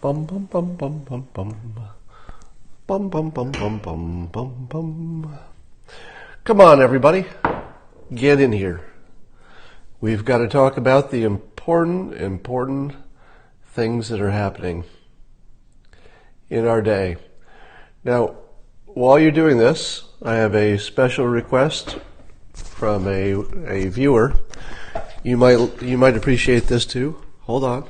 Bum bum bum bum bum bum. Bum bum bum bum bum bum bum. Come on, everybody. Get in here. We've got to talk about the important things that are happening in our day. Now, while you're doing this, I have a special request from a viewer. You might appreciate this too. Hold on.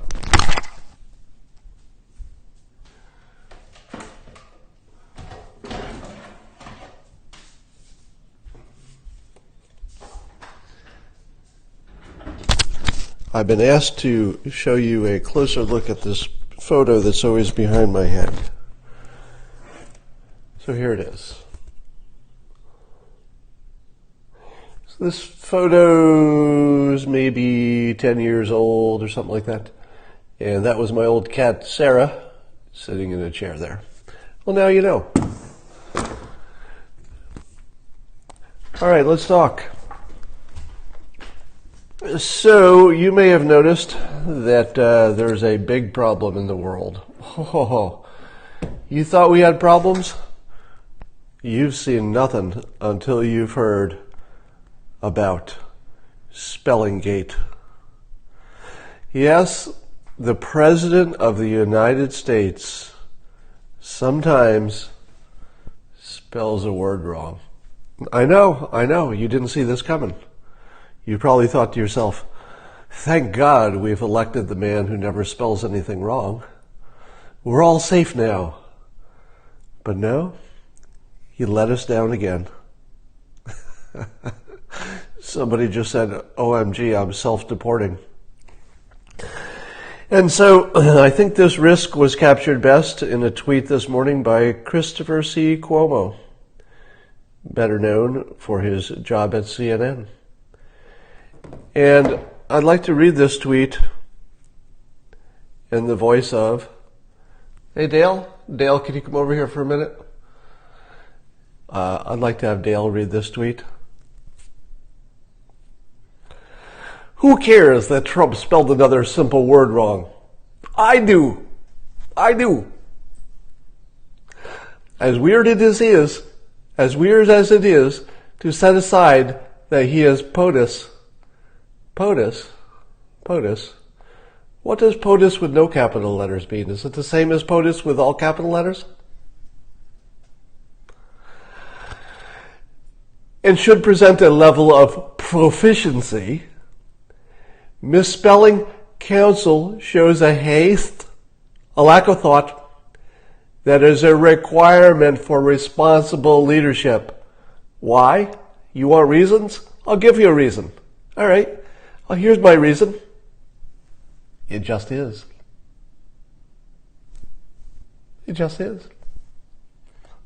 I've been asked to show you a closer look at this photo that's always behind my head. So here it is. So this photo is maybe 10 years old or something like that. And that was my old cat, Sarah, sitting in a chair there. Well, now you know. All right, let's talk. So, you may have noticed that there's a big problem in the world. Oh, you thought we had problems? You've seen nothing until you've heard about Spellinggate. Yes, the President of the United States sometimes spells a word wrong. I know, you didn't see this coming. You probably thought to yourself, thank God we've elected the man who never spells anything wrong. We're all safe now. But no, he let us down again. Somebody just said, OMG, I'm self-deporting. And so I think this risk was captured best in a tweet this morning by Christopher C. Cuomo, better known for his job at CNN. And I'd like to read this tweet in the voice of, hey, Dale, can you come over here for a minute? I'd like to have Dale read this tweet. Who cares that Trump spelled another simple word wrong? I do. As weird as it is to set aside that he is POTUS. POTUS. What does POTUS with no capital letters mean? Is it the same as POTUS with all capital letters? And should present a level of proficiency. Misspelling counsel shows a haste, a lack of thought, that is a requirement for responsible leadership. Why? You want reasons? I'll give you a reason. All right. Well, here's my reason. It just is. It just is.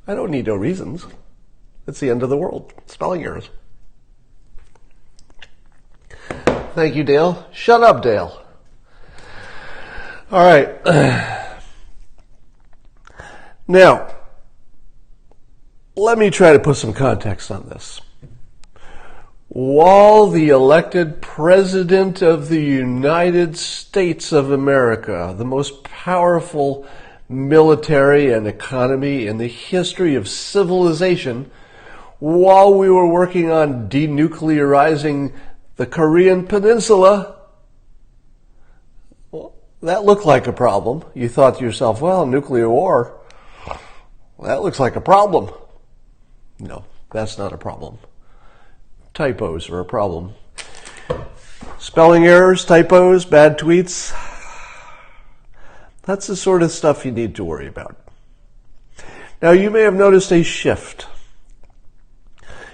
I don't need no reasons. It's the end of the world. Spelling errors. Thank you, Dale. Shut up, Dale. All right. Now, let me try to put some context on this. While the elected President of the United States of America, the most powerful military and economy in the history of civilization, while we were working on denuclearizing the Korean Peninsula, well, that looked like a problem. You thought to yourself, well, nuclear war, that looks like a problem. No, that's not a problem. Typos are a problem. Spelling errors, typos, bad tweets. That's the sort of stuff you need to worry about. Now, you may have noticed a shift.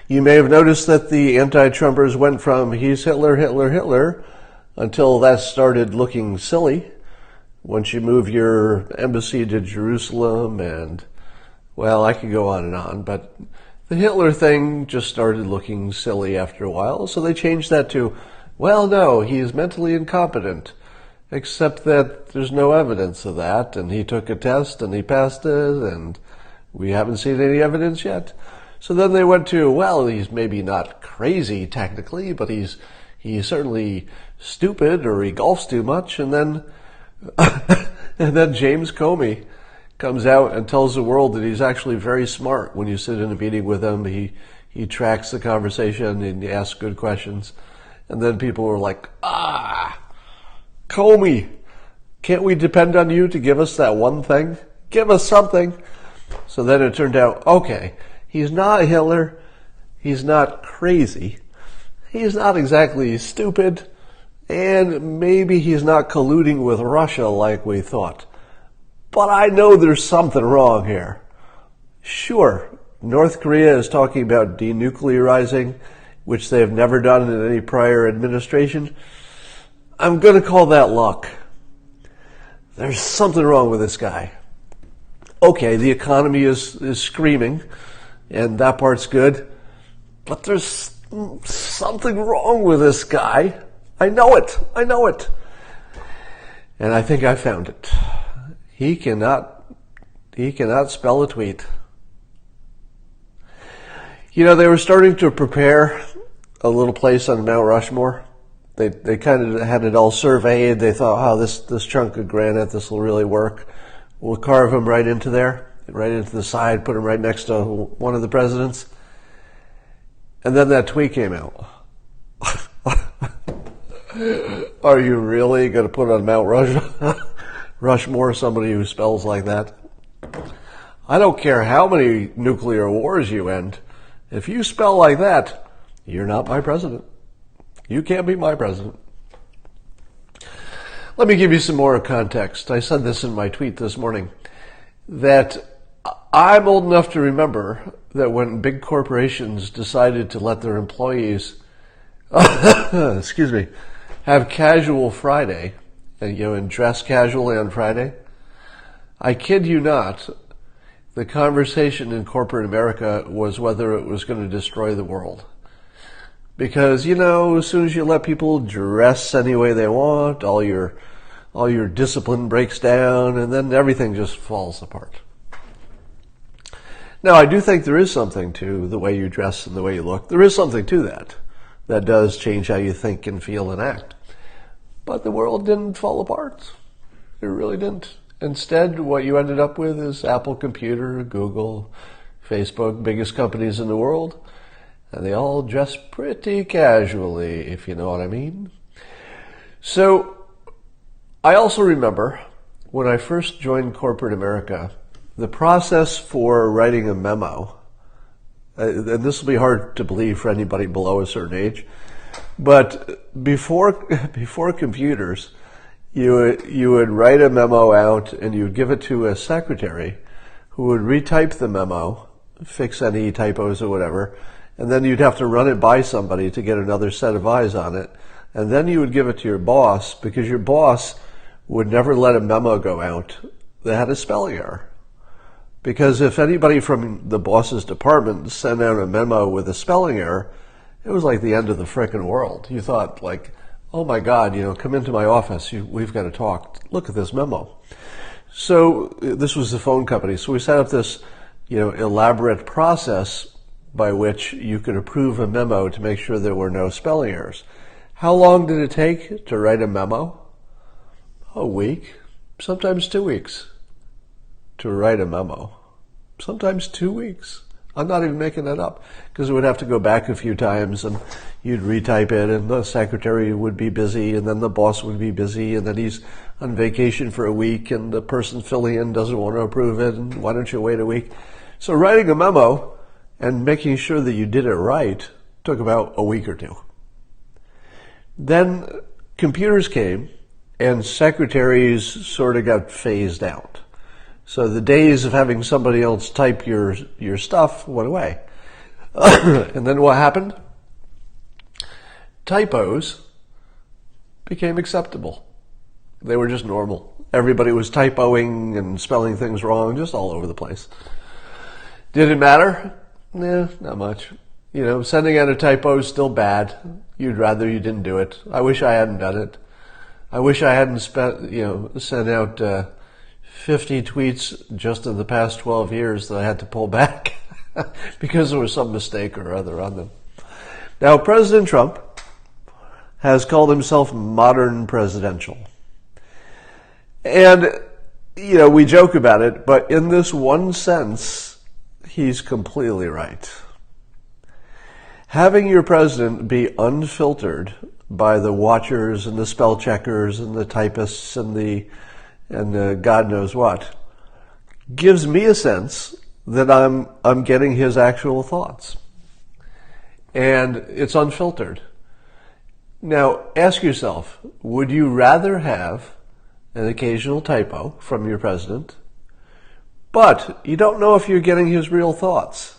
You may have noticed that the anti-Trumpers went from he's Hitler, Hitler, Hitler, until that started looking silly. Once you move your embassy to Jerusalem and, well, I could go on, but the Hitler thing just started looking silly after a while, so they changed that to, well, no, he is mentally incompetent, except that there's no evidence of that, and he took a test and he passed it, and we haven't seen any evidence yet. So then they went to, well, he's maybe not crazy technically, but he's certainly stupid or he golfs too much, and then And then James Comey comes out and tells the world that he's actually very smart. When you sit in a meeting with him, he tracks the conversation and he asks good questions. And then people were like, Comey, can't we depend on you to give us that one thing? Give us something. So then it turned out, okay, he's not Hitler. He's not crazy. He's not exactly stupid. And maybe he's not colluding with Russia like we thought. But I know there's something wrong here. Sure, North Korea is talking about denuclearizing, which they have never done in any prior administration. I'm going to call that luck. There's something wrong with this guy. Okay, the economy is screaming, and that part's good. But there's something wrong with this guy. I know it. And I think I found it. He cannot spell a tweet. You know, they were starting to prepare a little place on Mount Rushmore. They kind of had it all surveyed. They thought, this chunk of granite, this will really work. We'll carve him right into there, right into the side, put him right next to one of the presidents. And then that tweet came out. Are you really going to put on Mount Rushmore somebody who spells like that? I don't care how many nuclear wars you end. If you spell like that, you're not my president. You can't be my president. Let me give you some more context. I said this in my tweet this morning, that I'm old enough to remember that when big corporations decided to let their employees excuse me, have casual Friday, and dress casually on Friday. I kid you not, the conversation in corporate America was whether it was going to destroy the world. Because, as soon as you let people dress any way they want, all your discipline breaks down, and then everything just falls apart. Now, I do think there is something to the way you dress and the way you look. There is something to that. That does change how you think and feel and act. But the world didn't fall apart. It really didn't. Instead, what you ended up with is Apple Computer, Google, Facebook, biggest companies in the world, and they all dress pretty casually, if you know what I mean. So, I also remember when I first joined corporate America, the process for writing a memo, and this will be hard to believe for anybody below a certain age, but before computers, you would write a memo out and you would give it to a secretary who would retype the memo, fix any typos or whatever, and then you'd have to run it by somebody to get another set of eyes on it, and then you would give it to your boss, because your boss would never let a memo go out that had a spelling error. Because if anybody from the boss's department sent out a memo with a spelling error, it was like the end of the frickin' world. You thought, like, oh my God, come into my office. We've got to talk. Look at this memo. So this was the phone company. So we set up this, elaborate process by which you could approve a memo to make sure there were no spelling errors. How long did it take to write a memo? A week, sometimes 2 weeks. To write a memo. Sometimes 2 weeks. I'm not even making that up, because it would have to go back a few times and you'd retype it and the secretary would be busy and then the boss would be busy and then he's on vacation for a week and the person filling in doesn't want to approve it and why don't you wait a week? So writing a memo and making sure that you did it right took about a week or two. Then computers came and secretaries sort of got phased out. So the days of having somebody else type your stuff went away. And then what happened? Typos became acceptable. They were just normal. Everybody was typoing and spelling things wrong, just all over the place. Did it matter? Nah, not much. Sending out a typo is still bad. You'd rather you didn't do it. I wish I hadn't done it. I wish I hadn't sent out 50 tweets just in the past 12 years that I had to pull back because there was some mistake or other on them. Now, President Trump has called himself modern presidential. And, we joke about it, but in this one sense, he's completely right. Having your president be unfiltered by the watchers and the spell checkers and the typists and the God knows what gives me a sense that I'm getting his actual thoughts. And it's unfiltered. Now, ask yourself, would you rather have an occasional typo from your president, but you don't know if you're getting his real thoughts?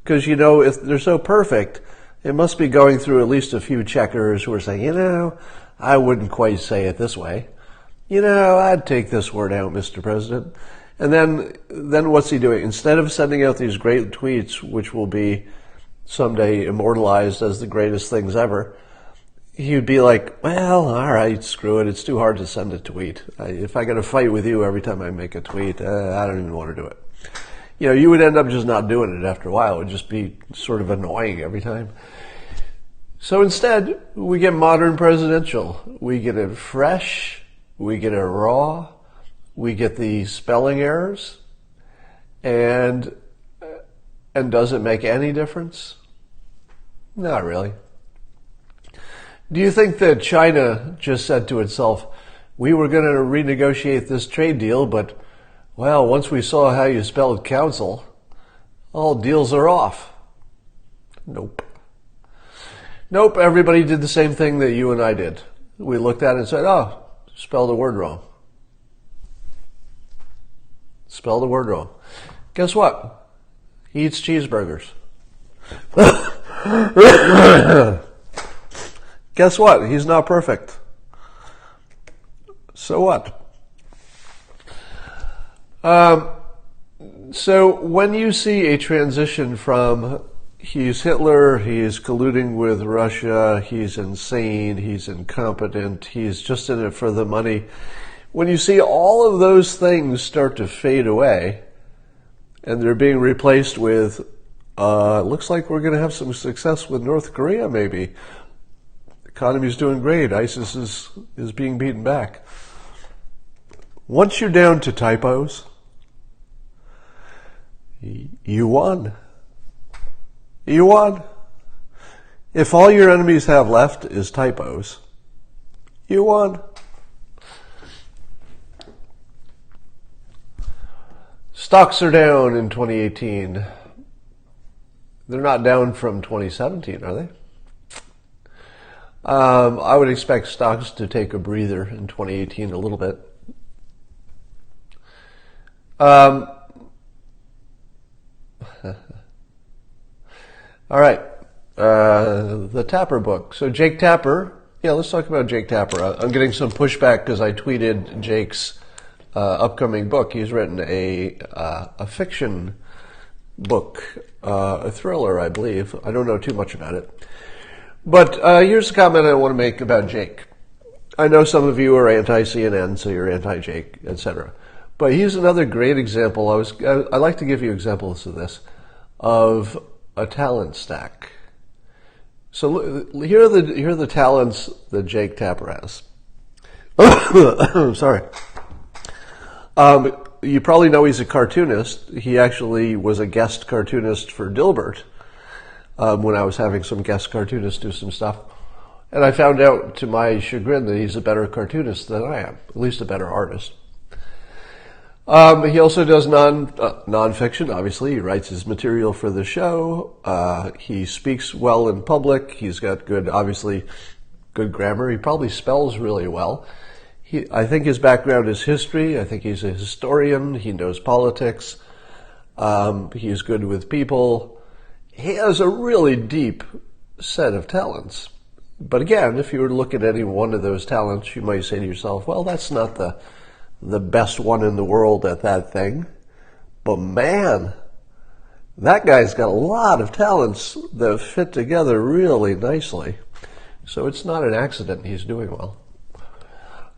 Because, if they're so perfect, it must be going through at least a few checkers who are saying, I wouldn't quite say it this way. I'd take this word out, Mr. President. And then what's he doing? Instead of sending out these great tweets, which will be someday immortalized as the greatest things ever, he'd be like, well, all right, screw it. It's too hard to send a tweet. If I got to fight with you every time I make a tweet, I don't even want to do it. You would end up just not doing it after a while. It would just be sort of annoying every time. So instead, we get modern presidential. We get it fresh. We get it raw. We get the spelling errors. And does it make any difference? Not really. Do you think that China just said to itself, we were going to renegotiate this trade deal, but, well, once we saw how you spelled council, all deals are off? Nope. Nope, everybody did the same thing that you and I did. We looked at it and said, spelled the word wrong. Spelled the word wrong. Guess what? He eats cheeseburgers. Guess what? He's not perfect. So what? So when you see a transition from he's Hitler, he's colluding with Russia, he's insane, he's incompetent, he's just in it for the money, when you see all of those things start to fade away and they're being replaced with, looks like we're going to have some success with North Korea maybe. The economy's doing great. ISIS is being beaten back. Once you're down to typos, you won. You won. If all your enemies have left is typos, you won. Stocks are down in 2018. They're not down from 2017, are they? I would expect stocks to take a breather in 2018 a little bit. All right. The Tapper book. So Jake Tapper. Yeah, let's talk about Jake Tapper. I'm getting some pushback because I tweeted Jake's upcoming book. He's written a fiction book, a thriller, I believe. I don't know too much about it. But here's a comment I want to make about Jake. I know some of you are anti-CNN, so you're anti-Jake, etc. But he's another great example. I like to give you examples of this, of a talent stack. So here are the talents that Jake Tapper has. Sorry. You probably know he's a cartoonist. He actually was a guest cartoonist for Dilbert when I was having some guest cartoonists do some stuff. And I found out, to my chagrin, that he's a better cartoonist than I am, at least a better artist. He also does nonfiction, obviously. He writes his material for the show. He speaks well in public. He's got good grammar. He probably spells really well. I think his background is history. I think he's a historian. He knows politics. He's good with people. He has a really deep set of talents. But again, if you were to look at any one of those talents, you might say to yourself, well, that's not the best one in the world at that thing. But man, that guy's got a lot of talents that fit together really nicely. So it's not an accident he's doing well.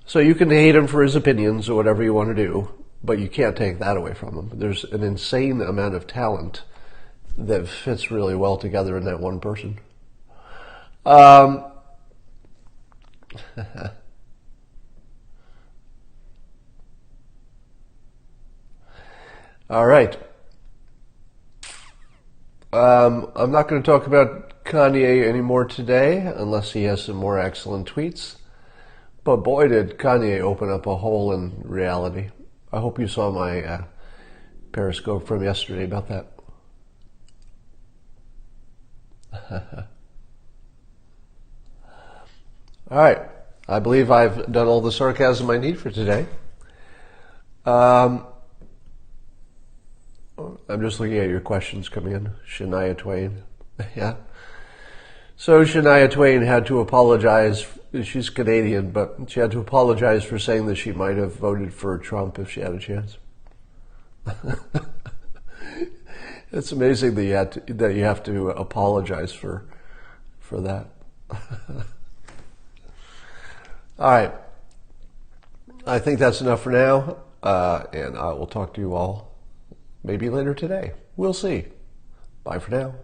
So you can hate him for his opinions or whatever you want to do, but you can't take that away from him. There's an insane amount of talent that fits really well together in that one person. All right. I'm not going to talk about Kanye anymore today unless he has some more excellent tweets. But boy, did Kanye open up a hole in reality. I hope you saw my Periscope from yesterday about that. All right. I believe I've done all the sarcasm I need for today. I'm just looking at your questions coming in. Shania Twain. Yeah. So Shania Twain had to apologize. She's Canadian, but she had to apologize for saying that she might have voted for Trump if she had a chance. It's amazing that you have to apologize for that. All right. I think that's enough for now, and I will talk to you all maybe later today. We'll see. Bye for now.